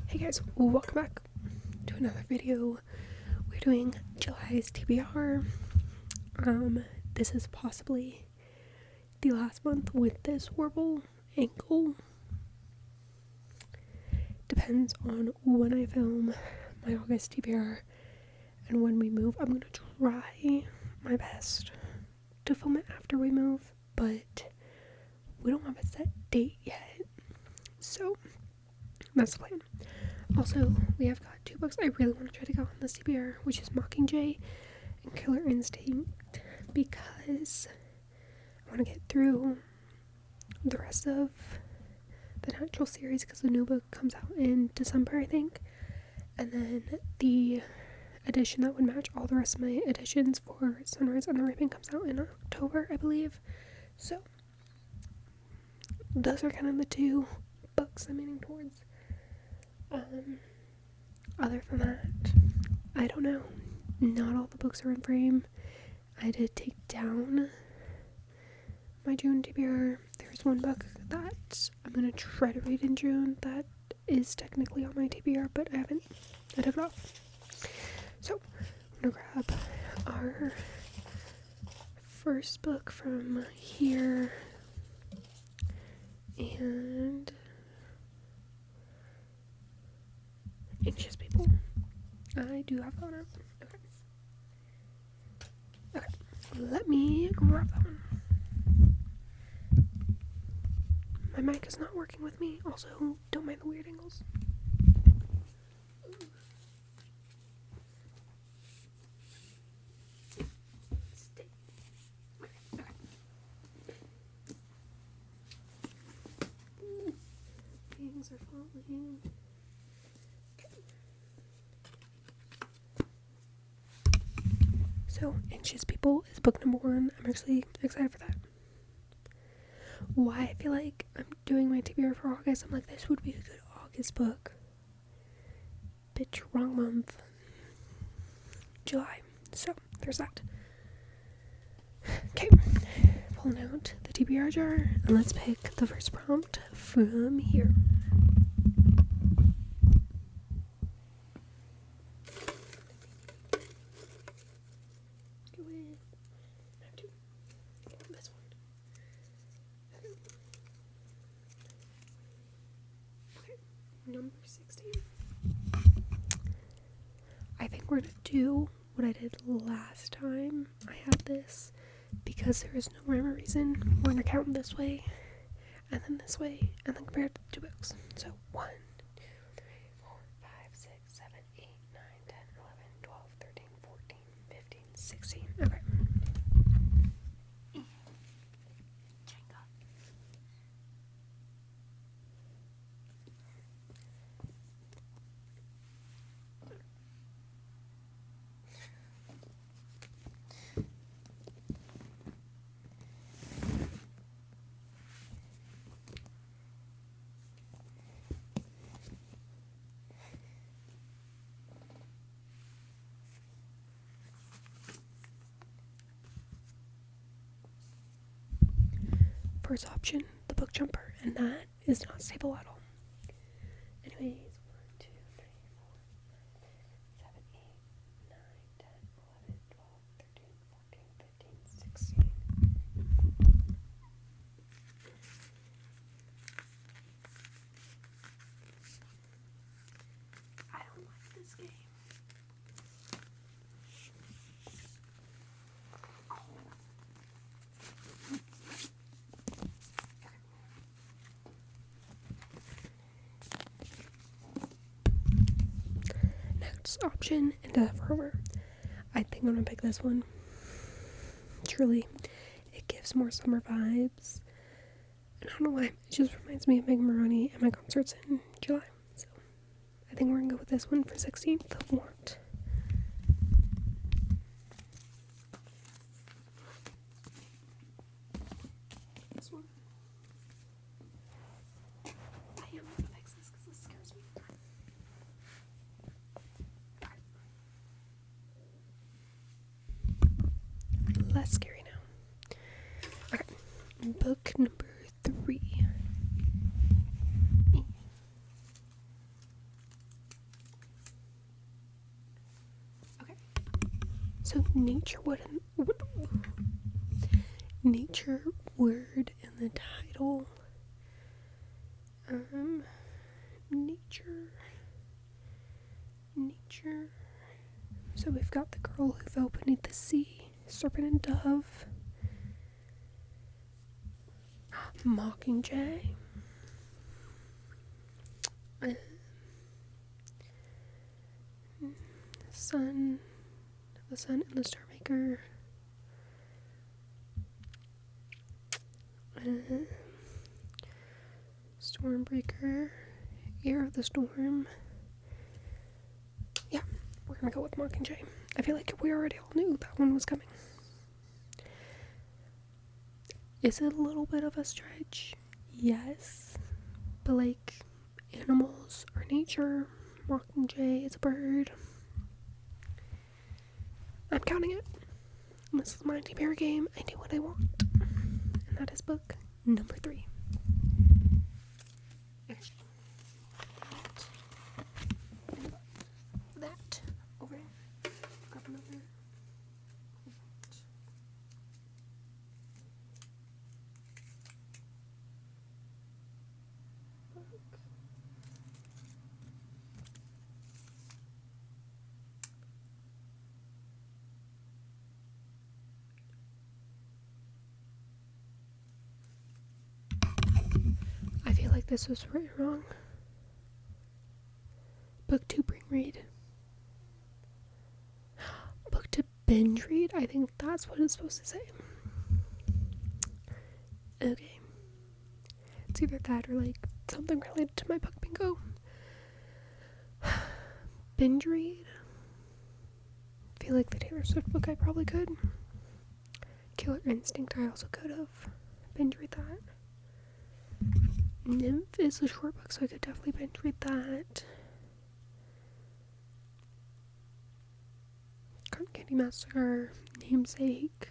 Hey guys, welcome back to another video. We're doing July's TBR. This is possibly the last month with this horrible ankle. Depends on when I film my August TBR and when we move. I'm gonna try my best to film it after we move, but we don't have a set date yet. So that's the plan. Also, we have got 2 books I really want to try to go on this TBR, which is Mockingjay and Killer Instinct, because I want to get through the rest of the Natural series, because the new book comes out in December, I think, and then the edition that would match all the rest of my editions for Sunrise and the Raven comes out in October, I believe. So those are kind of the 2 books I'm aiming towards. Other than that, I don't know. Not all the books are in frame. I did take down my June TBR. There's one book that I'm gonna try to read in June that is technically on my TBR, but I took it off. So I'm gonna grab our first book from here, and Anxious People. I do have that one up. Okay, let me grab that one. My mic is not working with me. Also, don't mind the weird angles. Stay. Okay. Things are falling. So, Anxious People is book number 1. I'm actually excited for that. Why I feel like I'm doing my TBR for August, I'm like, this would be a good August book. Bitch, wrong month. July. So, there's that. Okay, pulling out the TBR jar, and let's pick the first prompt from here. Number 16. I think we're gonna do what I did last time I had this, because there is no rhyme or reason. We're gonna count this way, and then this way, and then compare the 2 books. So 1, 2, 3, 4, 5, 6, 7, 8, 9, 10, 11, 12, 13, 14, 15, 16. Okay. First option, the book jumper, and that is not stable at all. Anyways, 1, 2, 3, 4, 5, 6, 7, 8, 9, 10, 11, 12, 13, 14, 15, 16. I don't like this game. Option and Death Forever. I think I'm gonna pick this one. Truly, it gives more summer vibes, and I don't know why, it just reminds me of Megan Maroney and my concerts in July. So I think we're gonna go with this one for 16th of Want. This one. I am gonna fix this because this scares me. Less scary now. Okay, book number 3. So nature nature word in the title. Nature. So we've got the girl who fell beneath the sea, serpent and dove, mockingjay, the sun and the star maker, stormbreaker, ear of the storm. Yeah, we're gonna go with mockingjay. I feel like we already all knew that one was coming. Is it a little bit of a stretch? Yes, but like animals or nature, mockingjay is a bird. I'm counting it. This is my TBR game. I do what I want. And that is book number 3. Okay. That over there. Grab another. I feel like this was written wrong. Book to bring read. Book to binge read? I think that's what it's supposed to say. Okay. It's either that or like something related to my book bingo. Binge read? I feel like the Taylor Swift book I probably could. Killer Instinct I also could have. Binge read that. Nymph is a short book, so I could definitely binge read that. Cotton Candy Massacre, Namesake,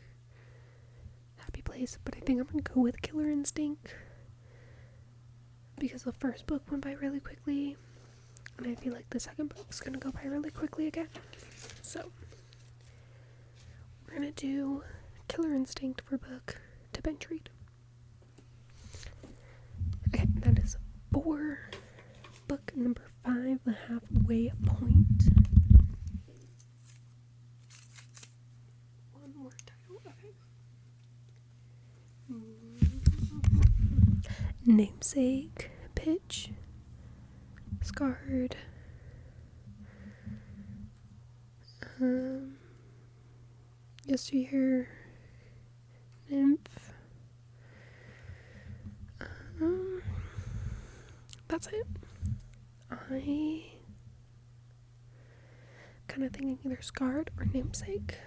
Happy Place, but I think I'm gonna go with Killer Instinct because the first book went by really quickly, and I feel like the second book's gonna go by really quickly again. So we're gonna do Killer Instinct for book to binge read. Okay, that is 4. Book number 5, The Halfway Point. One more title, okay. Namesake, Pitch, Scarred, Yesteryear, Nymph. That's it. I kind of thinking either Scarred or Namesake.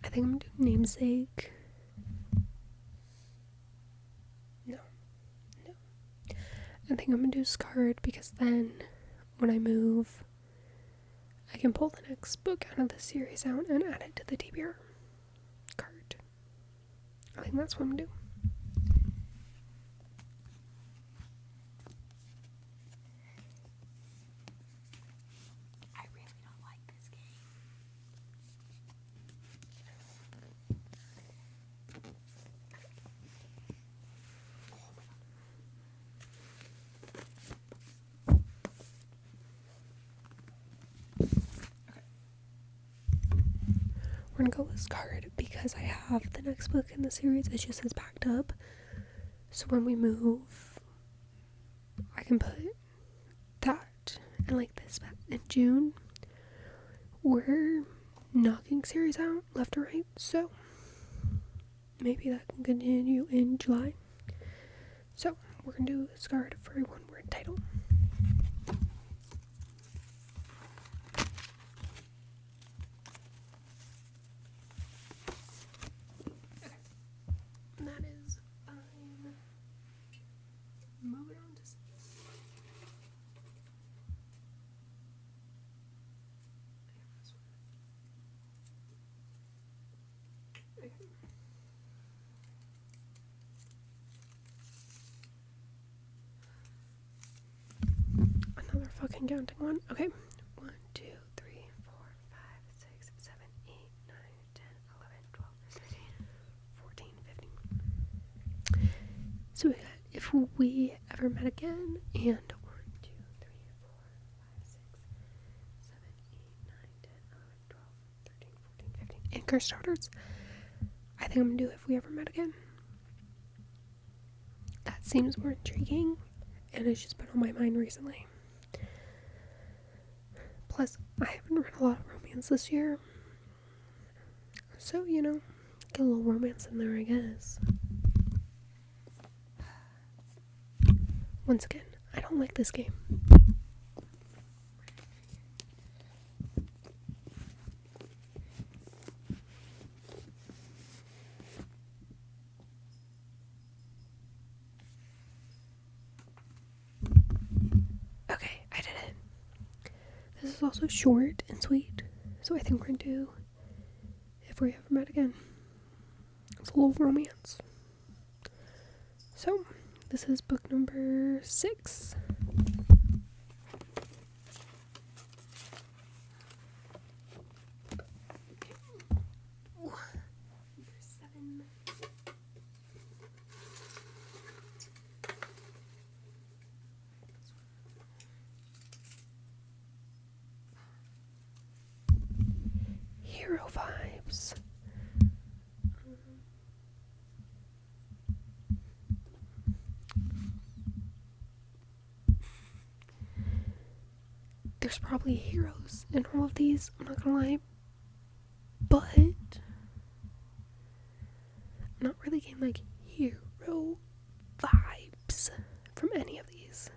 I think I'm gonna do Namesake. No. I think I'm gonna do Scarred because then when I move, I can pull the next book out of the series out and add it to the TBR card. I think that's what I'm gonna do. I really don't like this game. We're gonna go with Scarred because I have the next book in the series. It just is backed up, so when we move I can put that and like this in June. We're knocking series out left or right, so maybe that can continue in July. So we're gonna do Scarred for a 1-word title. That is fine. Moving on to 6. fucking counting one. Okay. 1, 2, 3, 4, 5, 6, 7, 8, 9, 10, 11, 12, 13, 14, 15. So we got if we ever met again, and 1, 2, 3, 4, 5, 6, 7, 8, 9, 10, 11, 12, 13, 14, 15. And curse starters. I think I'm gonna do if we ever met again. That seems more intriguing, and it's just been on my mind recently. Plus, I haven't read a lot of romance this year, so, get a little romance in there, I guess. Once again, I don't like this game. Okay, I did it. This is also short and sweet, so I think we're gonna do if we ever met again. It's a little romance. So, this is book number 6. Number 7. Hero vibes. There's probably heroes in all of these, I'm not gonna lie, but I'm not really getting like hero vibes from any of these.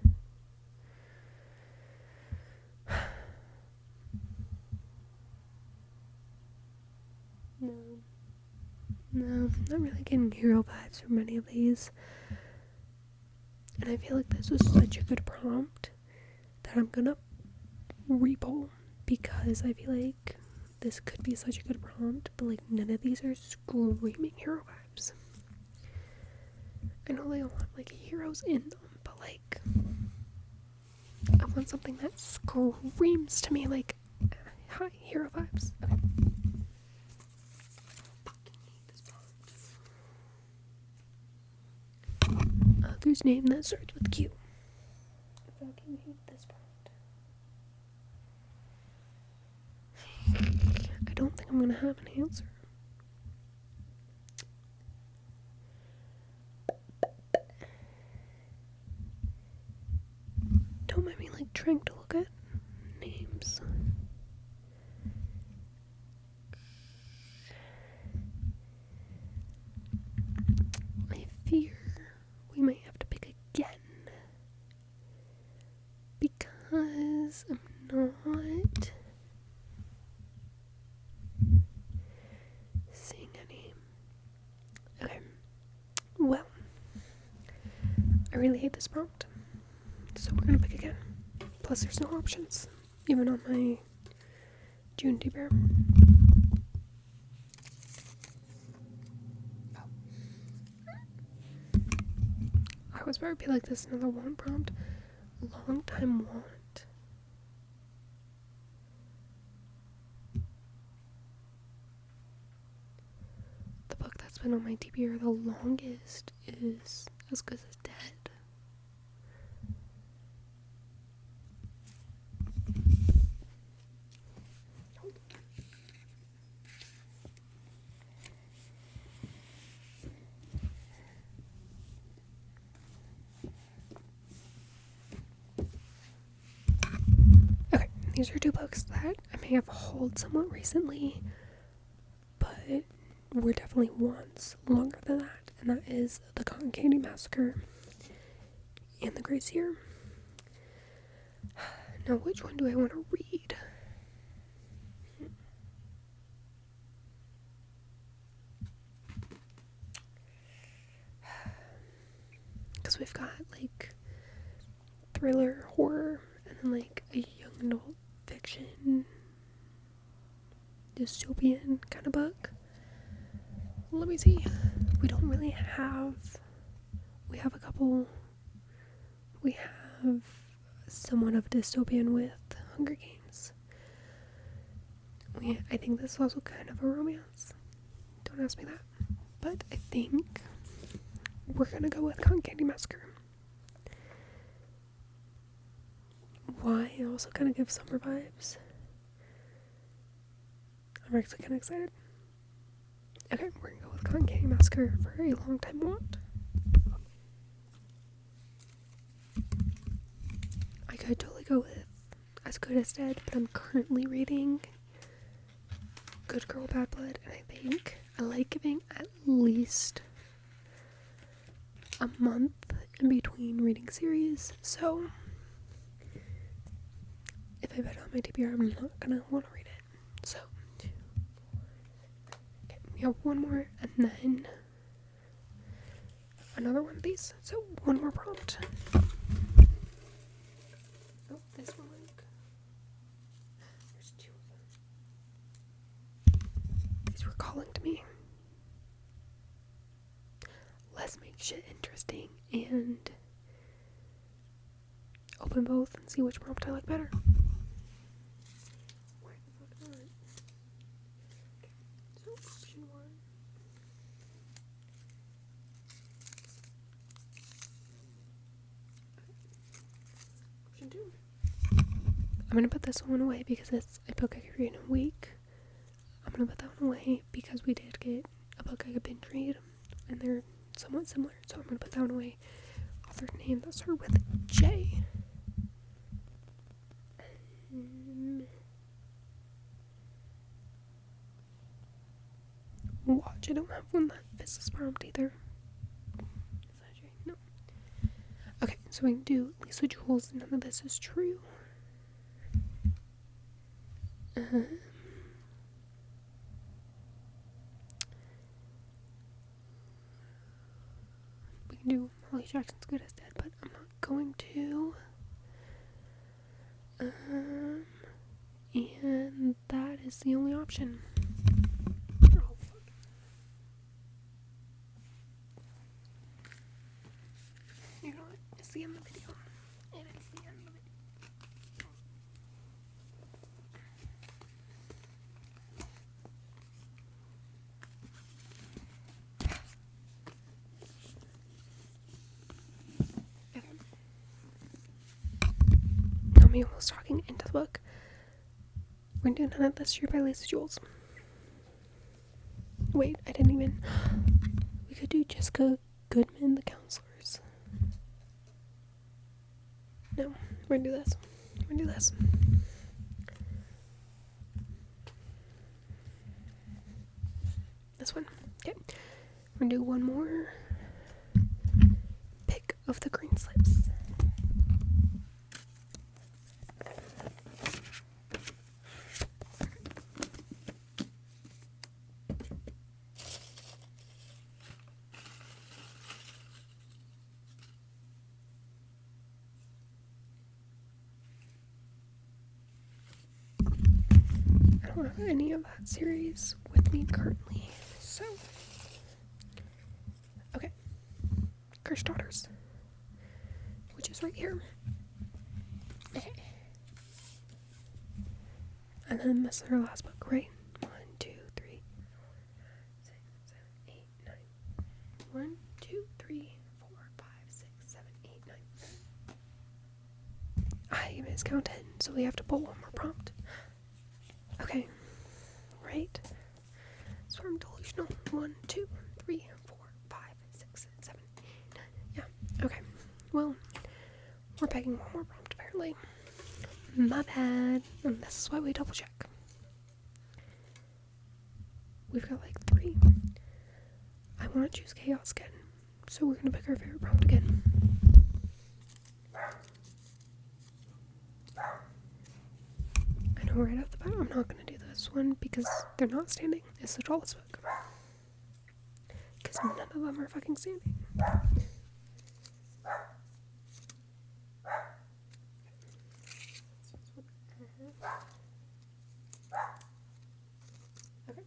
No, not really getting hero vibes from any of these. And I feel like this was such a good prompt that I'm gonna repoll, because I feel like this could be such a good prompt, but like none of these are screaming hero vibes. I know they all have like heroes in them, but like I want something that screams to me like, hi, hero vibes. Okay. Author's name that starts with Q. I fucking hate this prompt. I don't think I'm gonna have an answer. Don't mind me like trying to look at names. I fear we might have to pick again, because I'm not seeing any. Okay, well, I really hate this prompt, so we're gonna pick again. Plus there's no options, even on my June TBR. I was about to be like, this another want prompt. Long time want. The book that's been on my TBR the longest is As Good as Dead. These are 2 books that I may have hauled somewhat recently, but were definitely once longer than that, and that is The Cotton Candy Massacre and The Great Seer. Now, which one do I want to read? Because we've got like thriller, horror, and then like a young adult fiction, dystopian kind of book. Let me see. We don't really have. We have a couple. We have somewhat of dystopian with Hunger Games. I think this is also kind of a romance. Don't ask me that. But I think we're gonna go with Cotton Candy Massacre. Why? It also kind of gives summer vibes. I'm actually kind of excited. Okay, we're gonna go with Cotton Candy Massacre for a long time want. I could totally go with As Good as Dead, but I'm currently reading Good Girl Bad Blood, and I think I like giving at least a month in between reading series, so if I bet on my TBR, I'm not gonna want to read it. So, okay, we have one more, and then another one of these. So, one more prompt. Oh, this one, there's two of them. These were calling to me. Let's make shit interesting and open both and see which prompt I like better. Where the fuck am I? Okay, so option 1. Option 2. I'm gonna put this one away because it's a book I could read in a week. I'm gonna put that one away because we did get a book I could binge read, and they're somewhat similar, so I'm gonna put that one away. Author name that start with J. Watch, I don't have one that fits this prompt either. Is that J? No. Okay, so we can do Lisa Jules. None of this is true. We can do Molly Jackson's Good as Dead, but I'm not going to. And that is the only option. Oh, fuck. You know what? It's the end of the video. It is the end of it. Okay. Now me almost talking into the book. We're gonna do None of This True by Lisa Jules. Wait, I didn't even. We could do Jessica Goodman, The Counselors. No, we're gonna do this. We're gonna do this. This one. Okay. We're gonna do one more. Pick of the Green Slips. I don't have any of that series with me currently, so okay. Cursed Daughters, which is right here. Okay. And then this is our last book, right? 1, 2, 3, 4, 5, 6, 7, 8, 9. 1, 2, 3, 4, 5, 6, 7, 8, 9. I miscounted, so we have to pull one more prompt. Okay, right? So I'm delusional. 1, 2, 3, 4, 5, 6, 7, 8, 9. Yeah, okay. Well, we're picking one more prompt apparently. My bad. And this is why we double check. We've got like 3. I want to choose Chaos again. So we're going to pick our favorite prompt again. I know right off the bat I'm not going to do this one because they're not standing. It's the tallest book. Because none of them are fucking standing. Okay.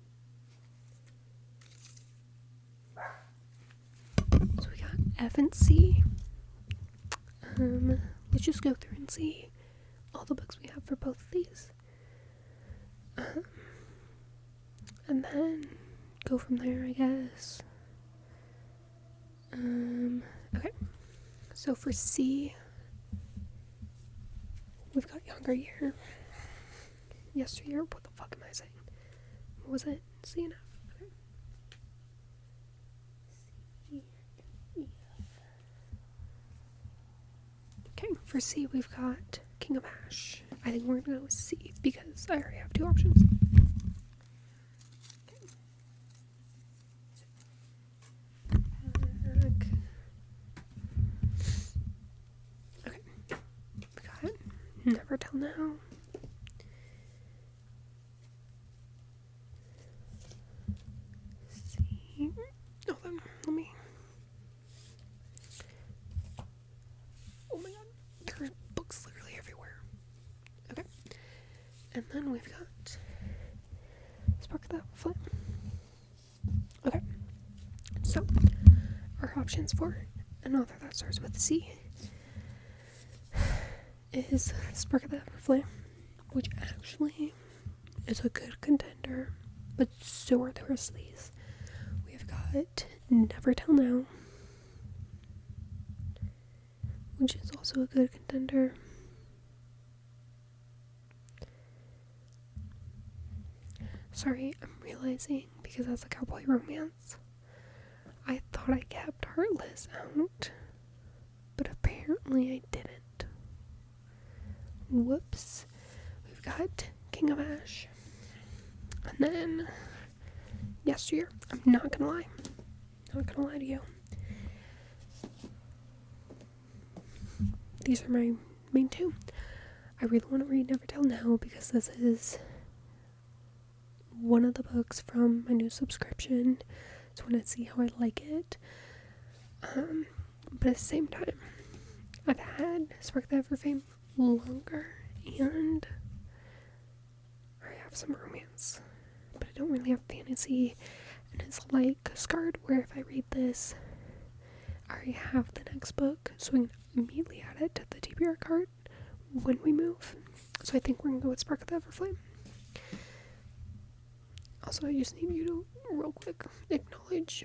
So we got F and C. let's just go through and see all the books we have for both of these. And then go from there, I guess. Okay. So for C, we've got Younger Year. Yesteryear, what the fuck am I saying? What was it? C and F. Okay. C, E, F. Okay, for C, we've got King of Ash. I think we're gonna go with C because I already have two options. Okay. We got Never Tell Now. C. Hold on, let me. Oh my god, there's books literally everywhere. Okay. And then we've got Spark of the Flame. Okay. So, our options for an author that starts with C is Spark of the Flame, which actually is a good contender, but so are the rest of these. We've got Never Tell Now, which is also a good contender. Sorry, I'm realizing because that's a cowboy romance. I thought I kept Heartless out, but apparently I didn't. Whoops. We've got King of Ash. And then Yesteryear. I'm not gonna lie. Not gonna lie to you. These are my main two. I really want to read Never Tell Now because this is one of the books from my new subscription. So I want to see how I like it. But at the same time, I've had Spark of the Everflame longer and I have some romance, but I don't really have fantasy, and it's like Scarred, where if I read this, I already have the next book, so we can immediately add it to the TBR cart when we move. So I think we're gonna go with Spark of the Everflame. Also, I just need you to real quick acknowledge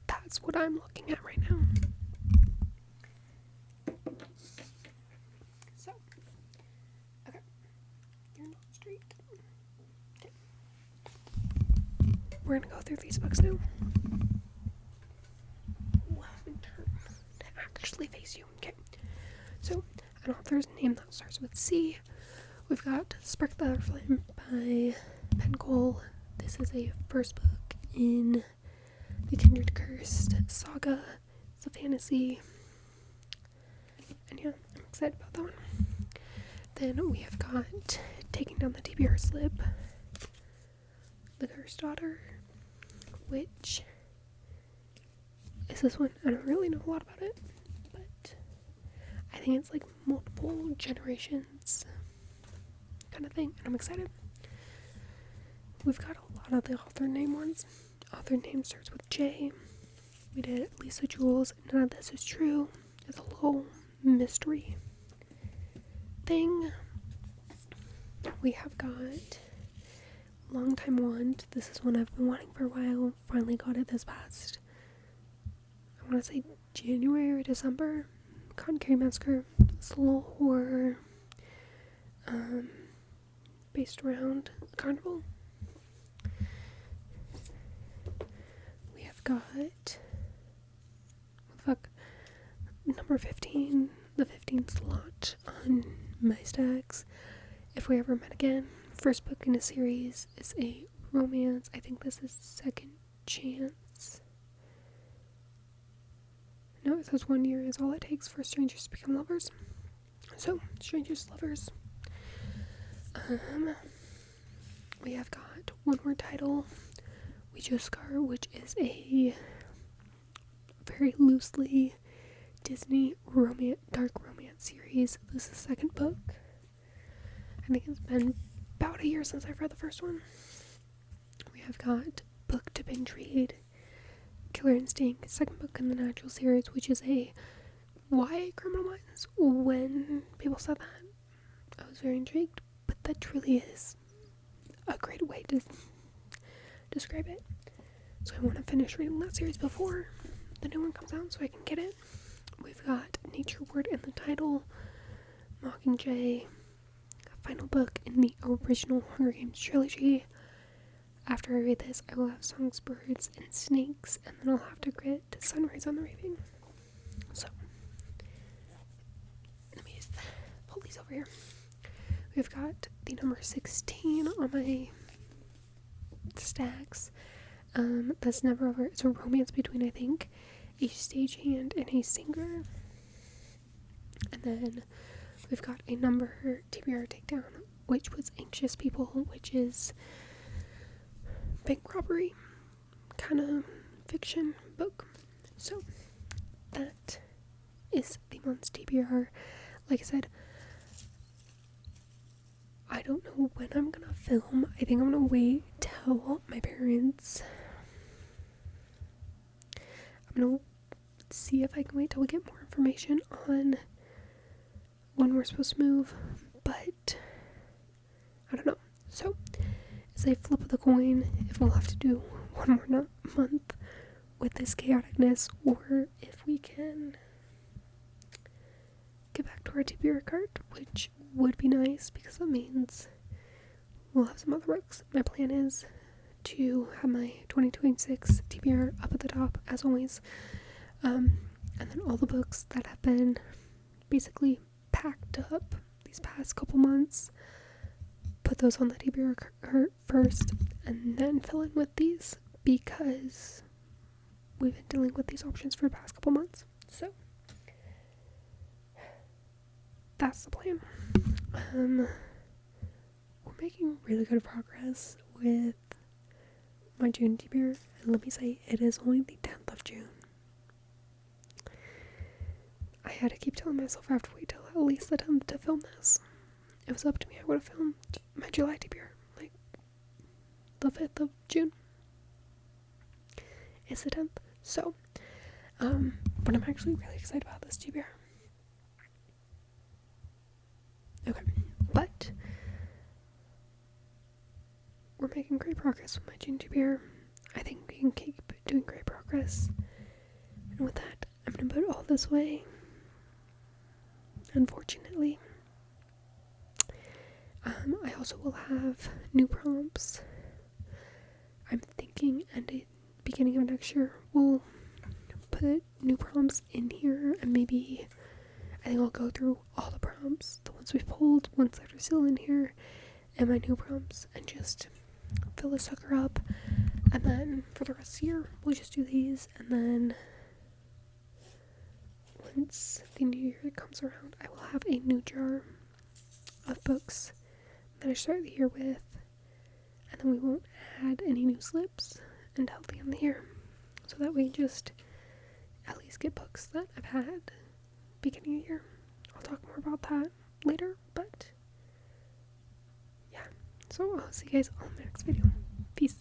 that's what I'm looking at right now. So, okay, you're not straight. Okay. We're gonna go through these books now. Ooh, turn to actually face you. Okay. So, an author's name that starts with C. We've got Spark of the Everflame by Pencol. This is a first book in the Kindred Cursed saga. It's a fantasy. And yeah, I'm excited about that one. Then we have got Taking Down the TBR Slip, The Cursed Daughter, which is this one. I don't really know a lot about it, but I think it's like multiple generations kind of thing, and I'm excited. We've got a lot of the author name ones. Author name starts with J. We did Lisa Jules. None of this is true. It's a little mystery thing. We have got Long Time Want. This is one I've been wanting for a while. Finally got it this past, I want to say January or December. Cotton Candy Massacre. It's a little horror based around a carnival. We have got, what the fuck, number 15, the 15th slot on my stacks. If We Ever Met Again. First book in a series is a romance. I think this is Second Chance. No, it says 1 year is all it takes for strangers to become lovers. So, strangers, lovers. We have got one more title, We Just Scar, which is a very loosely Disney dark romance series. This is the second book. I think it's been about a year since I've read the first one. We have got Book to Binge Read, Killer Instinct, second book in the Natural series, which is a why Criminal Minds. When people said that, I was very intrigued, but that truly is a great way to describe it. So I want to finish reading that series before the new one comes out so I can get it. We've got Nature Word in the title, Mockingjay, a final book in the original Hunger Games trilogy. After I read this, I will have Songs, Birds, and Snakes, and then I'll have to get Sunrise on the Reaping. So, let me just pull these over here. We've got the number 16 on my stacks. That's Never Over. It's a romance between, I think, a stagehand and a singer. And then we've got a number TBR takedown, which was Anxious People, which is bank robbery kind of fiction book. So that is the month's TBR. Like I said, I don't know when I'm gonna film. I think I'm gonna wait till my parents. I'm gonna see if I can wait till we get more information on when we're supposed to move, but I don't know. So it's a flip of the coin if we'll have to do one more month with this chaoticness, or if we can get back to our TBR cart, which would be nice because that means we'll have some other books. My plan is to have my 2026 TBR up at the top, as always, and then all the books that have been basically packed up these past couple months, put those on the TBR cart first, and then fill in with these, because we've been dealing with these options for the past couple months. So that's the plan. We're making really good progress with my June TBR, and let me say, it is only the 10th of June. I had to keep telling myself I have to wait till at least the 10th to film this. If it was up to me, I would have filmed my July TBR, like the 5th of June. It's the 10th, so, but I'm actually really excited about this TBR. Okay, but we're making great progress with my June TBR. I think we can keep doing great progress. And with that, I'm going to put it all this way. Unfortunately, I also will have new prompts. I'm thinking at the beginning of next year, we'll put new prompts in here, and maybe I think I'll go through all the prompts, the ones we've pulled, ones that are still in here, and my new prompts, and just fill the sucker up. And then for the rest of the year, we'll just do these, and then once the new year comes around, I will have a new jar of books that I start the year with, and then we won't add any new slips until the end of the year, so that we just at least get books that I've had beginning of the year. I'll talk more about that later, but yeah, so I'll see you guys on the next video. Peace.